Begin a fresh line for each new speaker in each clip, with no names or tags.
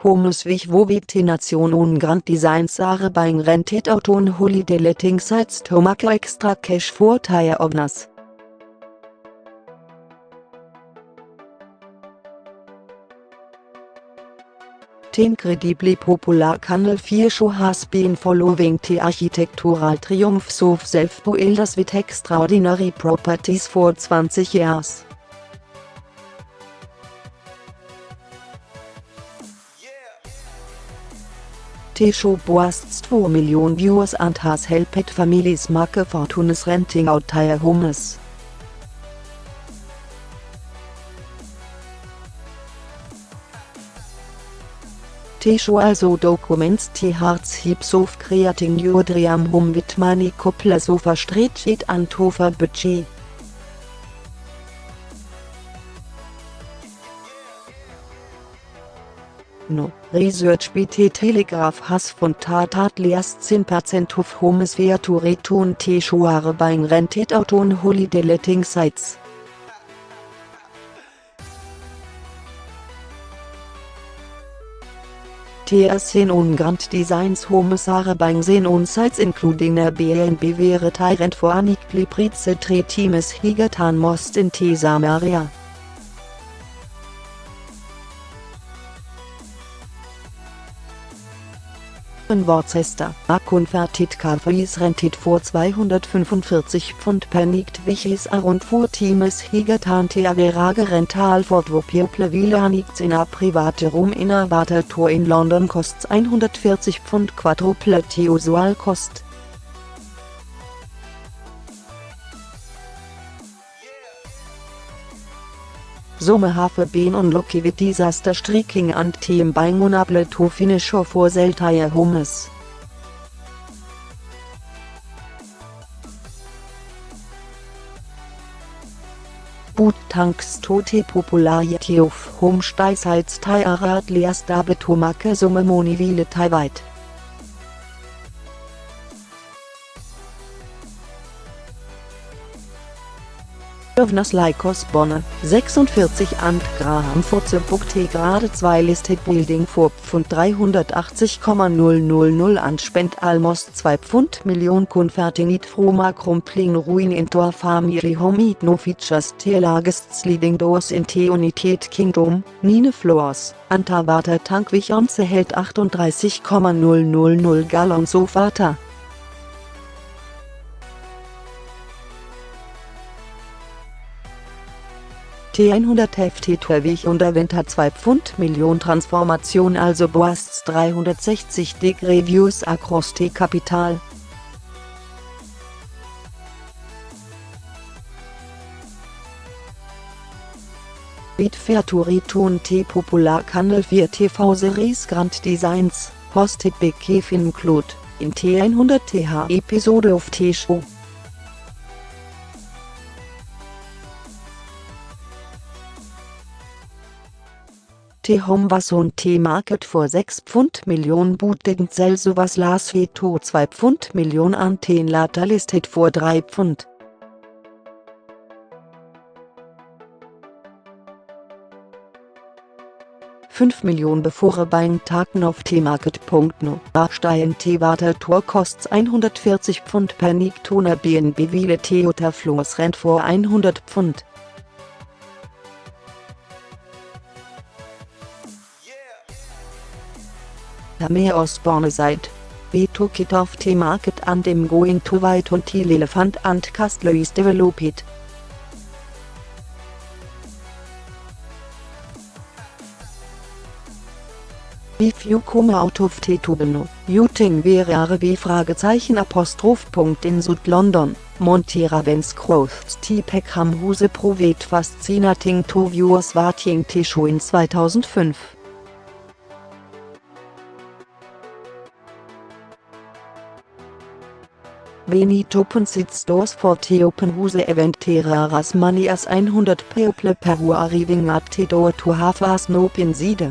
Homes wich vovite nationen grand designs are being rented auton holiday letting sites to make extra cash for tire owners. The incredibly popular Canal 4 show has been following the architectural triumphs of self-builders with extraordinary properties for 20 years. The show boasts 4 million viewers and has helped families make fortunes renting out their homes. The show also documents the hardships of creating your dream home with many couples of a stretched and tough budget. No research by The Telegraph has found that at least 10% of homes were to return the show are being rented out on holiday letting sites. The seen grand designs homes are being seen on sites including Airbnb where they rent for unequally priced 3 times higher than most in the same area. In Worcester, a converted car is rented for £245 per night, which is around 4 times higher than the average rental for 2 people while nights in a private room in a water tour in London costs £140 quadruple the usual cost. Some have been unlucky with disaster striking and team being unable to finish or for sell their homes. But thanks to the popularity of homestay sites they are at least able to make some money while they wait. Governors like Osborne, 46 and Graham Fotze bookte gerade 2 listed building for Pfund 380,000 and spent almost 2 Millionen converting it from a crumbling ruin into a family home. It no features the largest sliding doors in the United Kingdom, 9 floors, and a water tank which once hält 38,000 gallons of water. T100 FT-Twelwich unterwinter 2 Millionen Transformation also boasts 360-degree views across the capital. With fair to return the popular Canal 4 TV series Grand Designs, hosted by Kevin Clute, in T100 TH episode of the show. The home was on the market for 6 Millionen but didn't sell, so was last week to 2 Millionen and then later listed for 3 £. £5 Millionen bevor beim Tagen auf the market. No, steigen the water tour costs £140 per night to Airbnb while the hotel floors rent for £100. Mehr Osborne side. We took it off the market and I'm going to wait until Elephant and Castle is developed. If you come out of the tunnel, you think we are wie Fragezeichen in South London, Monty Ravenscroft's the Peckham House proved fascinating to viewers watching the show in 2005. We need open seats doors for the open house event. There are as many as 100 people per hour arriving at the door to have an open seat.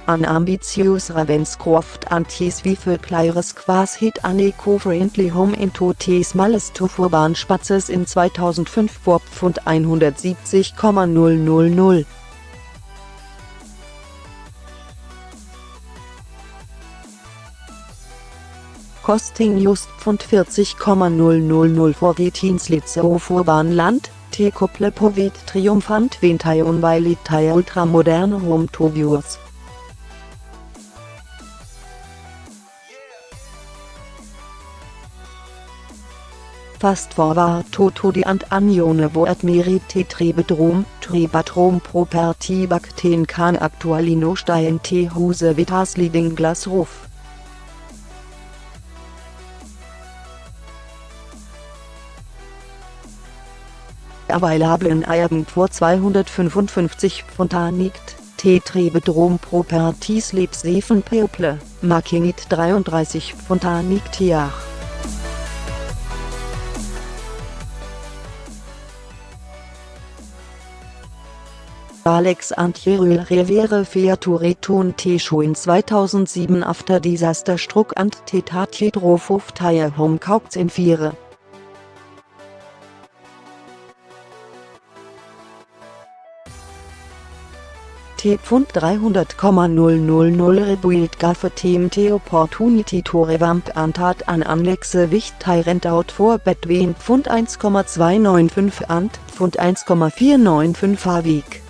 An ambitious Ravenscroft antis wie für Pleires quas hit an eco-friendly home into tes males to urban spaces in 2005 vor Pfund 170,000. Costing just Pfund 40,000 for the Teens auf urban Land, te couple povet triumphant ventaion velitai ultramoderne home to viewers. Fast forward toto di ant anione vo admerite trebatrom property bakten kan aktualino stein te huse vitas leading glass roof. Available in Eigen vor 255 Fontanigt, T-Trebedrom Properties Lebseven People, Makinit 33 Fontanigt Tiach. Alex Antjerül Revere Featureton T-Show in 2007 after disaster struck ant Tetatje drof auf Tire Home Kaupts in 4. T-Pfund 300,000 rebuild gaffe Themen T Opportunity to revamp antat an Anlexe Wicht Tyrant out for between Pfund 1,295 ant Pfund 1,495 Havik.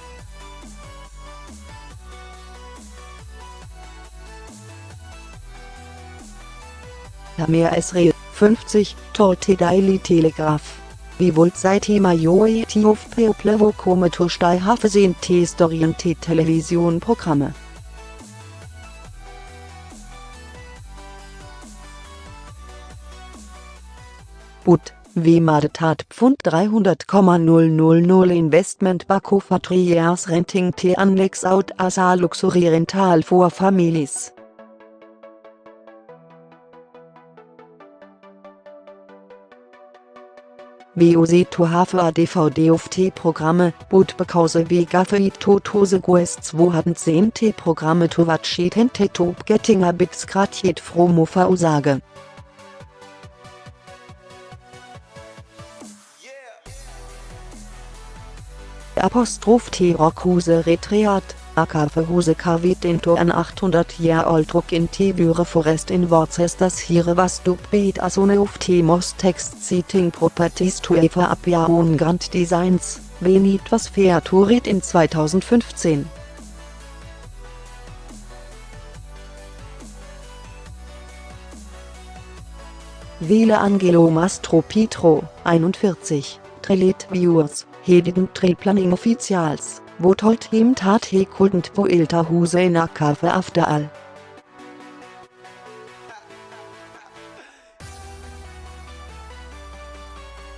Mehr als 50, Tolte Daily Telegraph. Wie wollt seit Majority of People wo komme to stei hafe sehen T-Storien T-Television-Programme. But, wie madetat Pfund 300,000 Investment Bako for 3 years renting T-Anlex out as a luxury rental for families. VOC to have a DVD of T-Programme, but because we gave it to the guests 210 T-Programme to watch it and to getting a bit scratched from of Aussage. Apostroph T Rockhuse Retreat, a Kaffeehuse carved into an 800-year-old rock in T-Büre Forest in Worcesters here was dubbed as one of T-most text-citing properties to ever appear on Grand Designs, when it was featured in 2015. Vile Angelo Mastro Pietro, 41, Trelet Viewers, Hediden Trail Planning Officials. Wo tolt him tat he couldn't poilta huse in a cafe after all.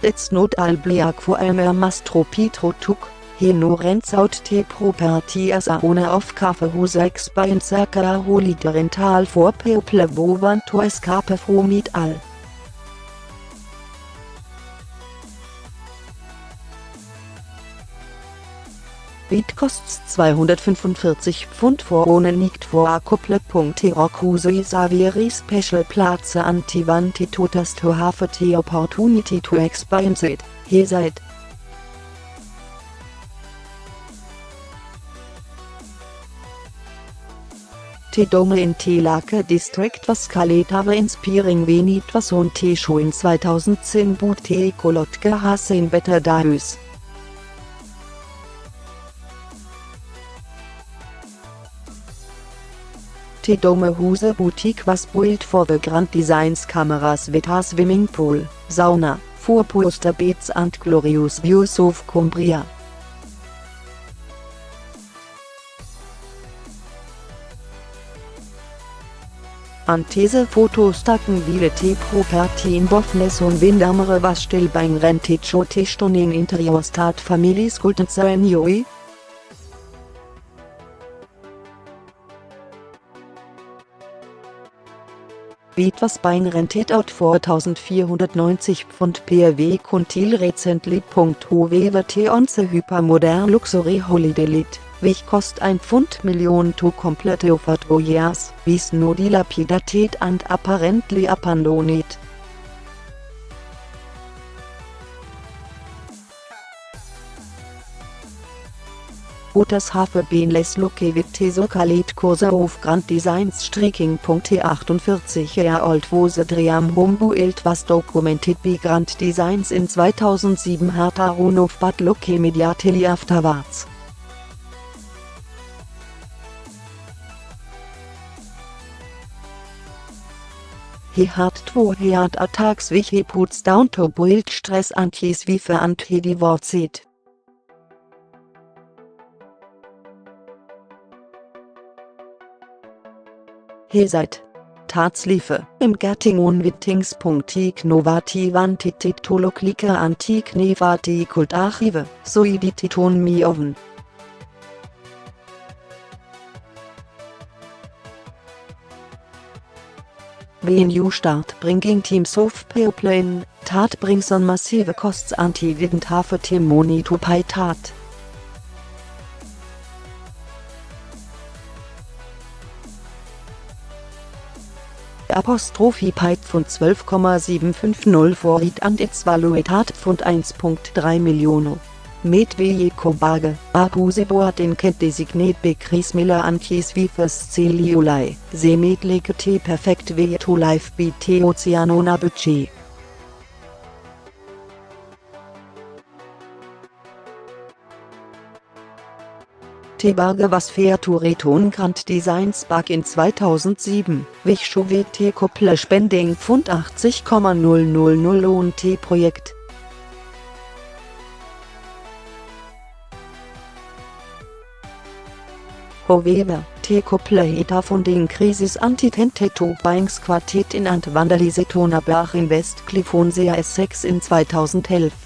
It's not all black for Elmer Mastro Pietro took, he no rents out te property as a owner of cafe huse experience a holiday rental for people who want to escape from it all. It costs 245 Pfund for one night for a couple. Rockhuse is a very special place anti-wanted to test to have the opportunity to experience it, he said. The Dome in T-Lake District was caleta inspiring when it was on T-Show in 2010 but the Ecolotke has in better days. The Dome Huse Boutique was built for the Grand Designs cameras with a swimming pool, sauna, 4 poster beds and glorious views of Cumbria. An diese Fotos tacken viele T-Property in Bofnes und Windamere was still beim Rentage und stunning Interior-Stat Families Kulten Enjoy. Etwas bein rented out 4490 Pfund PW Contil recently. WWT on the hypermodern luxury holiday lit, Wich kost ein Pfund Million to complete offert voyeurs, vis no dilapidatet and apparently abandoned. Otas Hafe Benles Lokevite Sokalit Kurse auf Grand Designs Striking.48 Old Vose Dream Hombuild was documented by Grand Designs in 2007 Hertha Runov Bad Loke Mediateli afterwards. He had 200 attacks which he puts down to build stress and his wife and he divorced. He seid Tatsliefe im Getting Unwittingspunktig Novativ Antititolokliker Antik Nevati Kultarchive, Soidititon Mioven. When you start bringing teams of people in, Tat brings on massive costs and he didn't have the money to pay Tat. Apostrophe Pyth Pfund 12,750 for it and its valued Tat Pfund 1,3 Millionen. Med Vejekobage, Abuseboat in Kent designate by Chris Miller and his wife's Celiulai, se med legete perfect way to life BT Oceanona budget. Tebarge was fair to return Grand Designs back in 2007, wich Chauvet Couple Spending Pfund 80,000 und Projekt. However, Couple heta funding crisis antitenteto Banks Quartet in and vandalisetona Bach in West Cliff on Sea Essex in 2011.